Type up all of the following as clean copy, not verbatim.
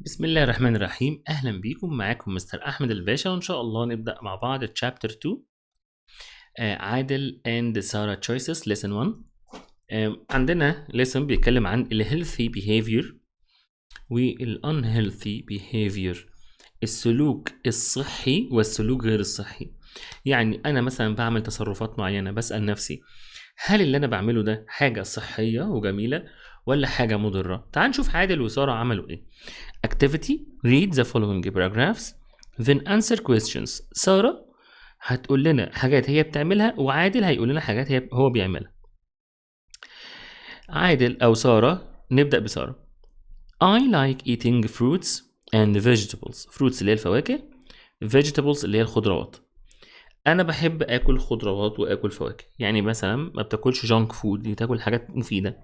بسم الله الرحمن الرحيم. اهلا بيكم، معاكم مستر احمد الباشا، وان شاء الله نبدا مع بعض تشابتر 2 عادل and سارة choices lesson 1. عندنا lesson بيتكلم عن ال healthy behavior وال unhealthy behavior، السلوك الصحي والسلوك غير الصحي. يعني انا مثلا بعمل تصرفات معينة، بسأل نفسي هل اللي انا بعمله ده حاجة صحية وجميلة ولا حاجة مضرة؟ تعال نشوف عادل وسارة عملوا ايه. Activity: read the following paragraphs then answer questions. سارة هتقول لنا حاجات هي بتعملها، وعادل هيقول لنا حاجات هو بيعملها. عادل أو سارة، نبدأ بسارة. I like eating fruits and vegetables. fruits اللي هي الفواكه، vegetables اللي هي الخضروات. أنا بحب آكل خضروات وآكل فواكه، يعني مثلا ما بتاكلش جانك فود، دي تاكل حاجات مفيدة،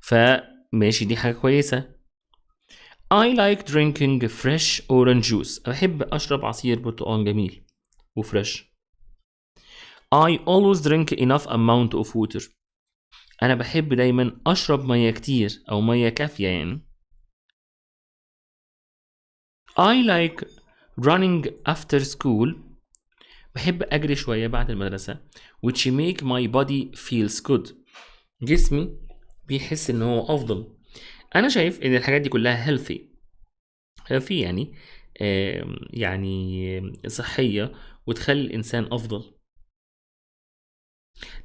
فماشي دي حاجة كويسة. I like drinking fresh orange juice. بحب أشرب عصير برتقال جميل وفريش. I always drink enough amount of water. أنا بحب دايما أشرب مية كتير أو مية كافية يعني. I like running after school. بحب أجري شوية بعد المدرسة which make my body feels good. جسمي بيحس إن هو أفضل. أنا شايف إن الحاجات دي كلها healthy يعني يعني صحية وتخلي الإنسان أفضل.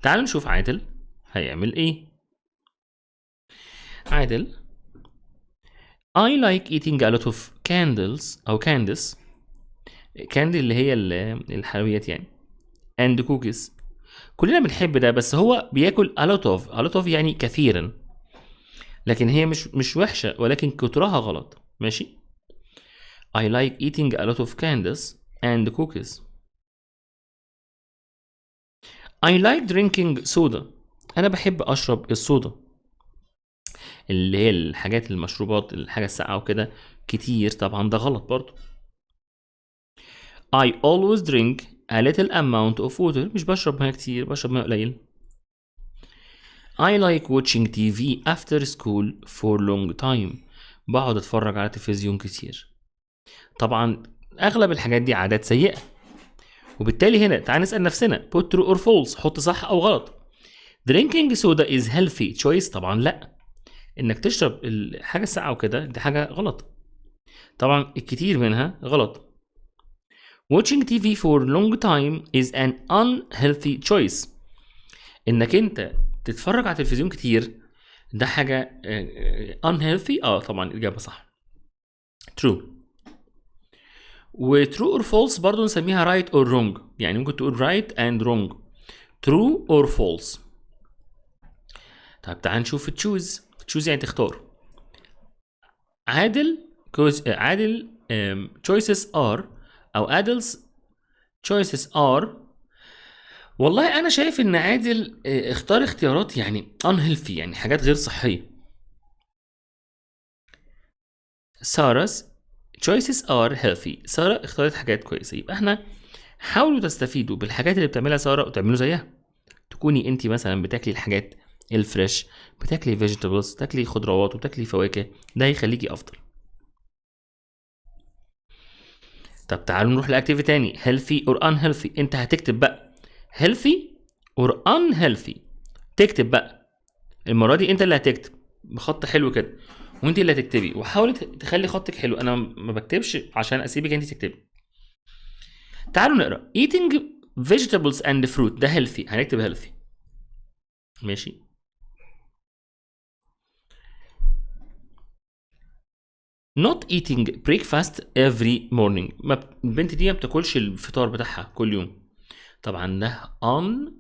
تعالوا نشوف عادل هيعمل إيه. عادل: I like eating a lot of candles أو candies. candle اللي هي الحلويات يعني. and cookies. كلنا بنحب ده، بس هو بياكل a lot of يعني كثيرا، لكن هي مش وحشة، ولكن كترها غلط. ماشي. I like eating a lot of candies and cookies. I like drinking soda. أنا بحب أشرب الصودا، اللي هي الحاجات المشروبات، الحاجة الساقعة وكده كتير، طبعا ده غلط برضو. I always drink a little amount of water. مش بشرب ميه كتير، بشرب ميه قليل. I like watching TV after school for long time. بقعد اتفرج على تلفزيون كتير. طبعا اغلب الحاجات دي عادات سيئة، وبالتالي هنا تعال نسأل نفسنا put true or false، حط صح او غلط. drinking soda is healthy choice. طبعا لا، انك تشرب الحاجة الساقعة وكده دي حاجة غلط، طبعا الكتير منها غلط. watching TV for long time is an unhealthy choice. انك انت تتفرج على تلفزيون كتير ده حاجة unhealthy. طبعا الإجابة صح true. و true or false برضو نسميها right or wrong، يعني ممكن تقول right and wrong، true or false. طيب تعال نشوف choose يعني تختار. عادل choices are أو Adil's choices are. والله أنا شايف إن عادل اختار اختيارات يعني unhealthy، يعني حاجات غير صحية. سارah's choices are healthy. سارة اختارت حاجات كويسة، يبقى احنا حاولوا تستفيدوا بالحاجات اللي بتعملها سارة وتعملوا زيها. تكوني انت مثلا بتاكلي الحاجات الفريش، بتاكلي فيجيتابلز، تاكلي خضروات وتاكلي فواكه، ده هيخليكي افضل. طب تعالوا نروح لاكتيفيتي تاني، healthy or unhealthy. انت هتكتب بقى healthy or unhealthy، تكتب بقى المرة دي انت اللي هتكتب بخط حلو كده، وانت اللي هتكتبي، وحاولي تخلي خطك حلو. انا ما بكتبش عشان اسيبك انت تكتبي. تعالوا نقرا eating vegetables and fruit، ده healthy، هنكتب healthy. ماشي. not eating breakfast every morning. البنت دي ما بتاكلش الفطار بتاعها كل يوم. طبعا ده on،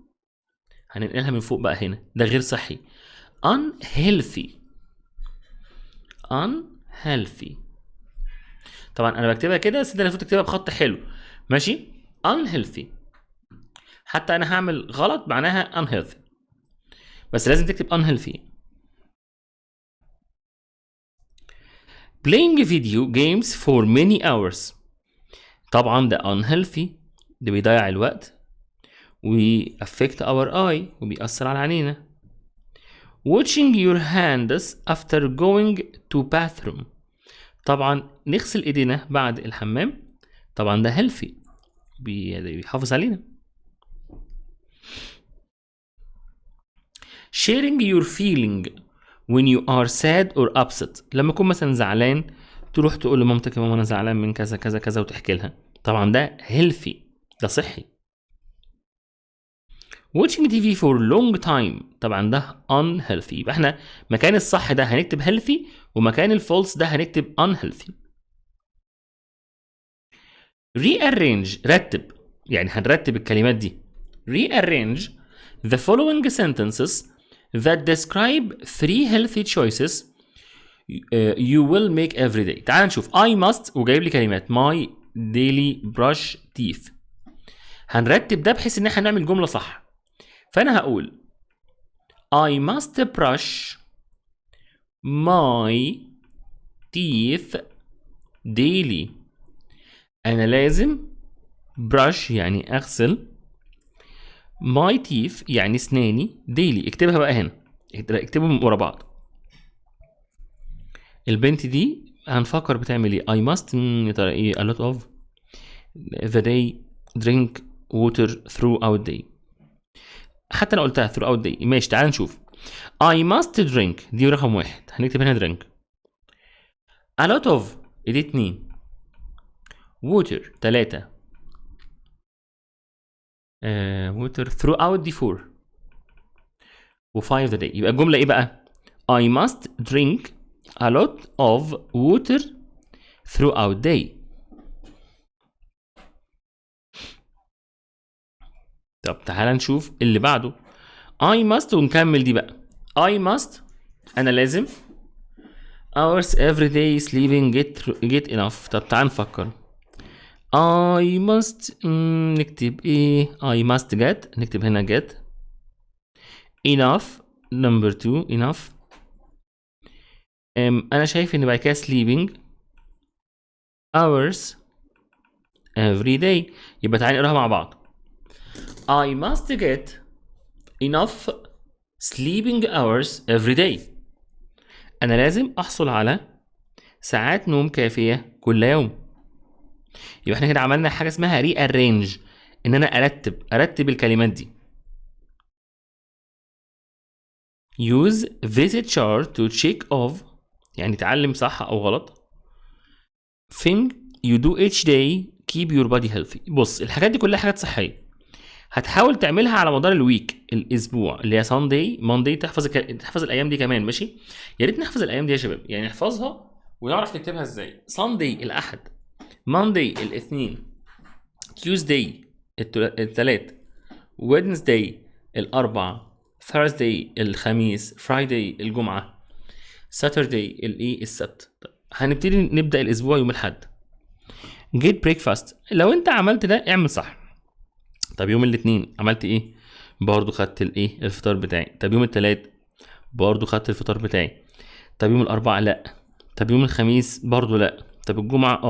هننقلها من فوق بقى هنا، ده غير صحي unhealthy. unhealthy طبعا انا بكتبها كده، بس انت المفروض تكتبها بخط حلو. ماشي. unhealthy، حتى انا هعمل غلط معناها unhealthy، بس لازم تكتب unhealthy. playing video games for many hours. طبعا ده unhealthy، ده بيضيع الوقت و affect our eye، وبيأثر على عينينا. watching your hands after going to bathroom. طبعا نغسل ايدينا بعد الحمام، طبعا ده هيلثي بيحافظ علينا. sharing your feeling when you are sad or upset، لما اكون مثلا زعلان تروح تقول لمامتك يا ماما انا زعلان من كذا كذا كذا وتحكي لها، طبعا ده healthy، ده صحي. watching TV for long time، طبعا ده unhealthy، يبقى احنا مكان الصح ده هنكتب healthy ومكان الفولس ده هنكتب unhealthy. rearrange، رتب، يعني هنرتب الكلمات دي. rearrange the following sentences that describe 3 healthy choices you will make every day. تعال نشوف I must وجايب لي كلمات my daily brush teeth. هنرتب ده بحيث ان احنا نعمل جملة صح. فانا هقول I must brush my teeth daily. انا لازم brush يعني اغسل my teeth يعني اسناني daily. اكتبها بقى هنا، اكتبهم ورا بعض. البنت دي هنفكر بتعمل ايه. I must يا ترى ايه؟ a lot of the day drink water throughout day. حتى لو قلتها throughout day ماشي. تعال نشوف I must drink دي رقم 1، هنكتب هنا drink. a lot of دي 2، water 3، water throughout دي 4 و5 the day. يبقى الجملة ايه بقى؟ I must drink a lot of water throughout day. طب تعال نشوف اللي بعده I must ونكمل دي بقى. I must أنا لازم hours every day sleeping get enough. طب تعال نفكر I must نكتب ايه؟ I must get، نكتب هنا get enough number 2 enough. أنا شايف إن بعد كده sleeping hours every day. يبقى تعالى نقراها مع بعض. I must get enough sleeping hours every day. أنا لازم أحصل على ساعات نوم كافية كل يوم. يبقى احنا كده عملنا حاجة اسمها rearrange، إن أنا أرتب الكلمات دي. use visit chart to check off، يعني تعلم صح أو غلط. thing you do each day keep your body healthy. بص الحاجات دي كلها حاجات صحية، هتحاول تعملها على مدار الويك، الاسبوع، اللي هي ساندي ماندي. تحفظ الايام دي كمان ماشي. يا ريت نحفظ الايام دي يا شباب، يعني نحفظها ونعرف نكتبها ازاي. ساندي الاحد، ماندي الاثنين، تيوزداي الثلاث، ويدنسداي الاربع، ثيرزداي الخميس، فرايداي الجمعه، ساترداي الايه السبت. هنبتدي نبدا الاسبوع يوم الاحد. جيت بريكفاست، لو انت عملت ده اعمل صح. طب يوم الاثنين عملت ايه؟ برضو خدت الايه الفطار بتاعي. طب يوم الثلاث برضو خدت الفطار بتاعي. طب يوم الاربعاء لا. طب يوم الخميس برضو لا. طب الجمعه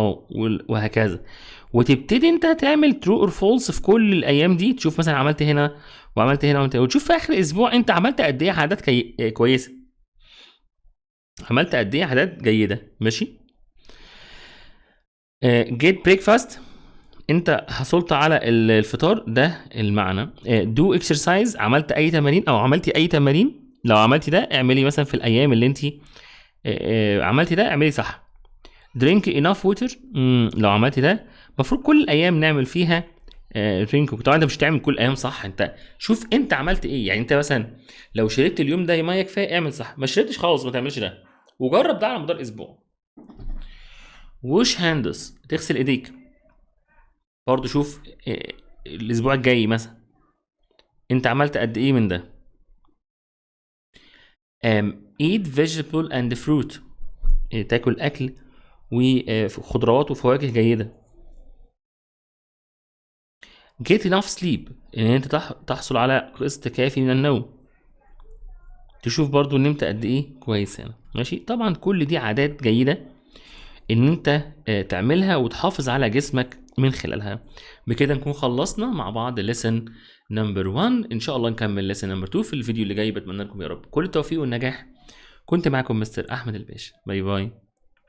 وهكذا. وتبتدي انت تعمل ترو اور فولس في كل الايام دي، تشوف مثلا عملت هنا وعملت هنا وتشوف في اخر اسبوع انت عملت قد ايه عادات كويسه، عملت قد ايه عادات جيده ماشي. جيت بريكفاست انت حصلت على الفطار، ده المعنى. دو اكسرسايز عملت اي تمارين او عملتي اي تمارين. لو عملتي ده اعملي مثلا في الايام اللي انت عملتي ده اعملي صح. درينك اناف ووتر، لو عملتي ده المفروض كل الايام نعمل فيها درينك. طبعا انت مش هتعمل كل الايام صح، انت شوف انت عملت ايه. يعني انت مثلا لو شربت اليوم ده ميه كفايه اعمل صح، ما شربتش خلاص ما تعملش ده، وجرب ده على مدار اسبوع. ووش هاندز تغسل ايديك، برضو شوف الاسبوع الجاي مثلا انت عملت قد ايه من ده. eat vegetable and fruit، تاكل اكل وخضروات وفواكه جيده. get enough sleep، ان انت تحصل على قسط كافي من النوم. تشوف برضو ان انت قد ايه كويس هنا ماشي. طبعا كل دي عادات جيده ان انت تعملها وتحافظ على جسمك من خلالها. بكده نكون خلصنا مع بعض lesson number 1. ان شاء الله نكمل lesson number 2 في الفيديو اللي جاي. بتمنى لكم يا رب كل التوفيق والنجاح. كنت معكم مستر احمد الباشا، باي باي.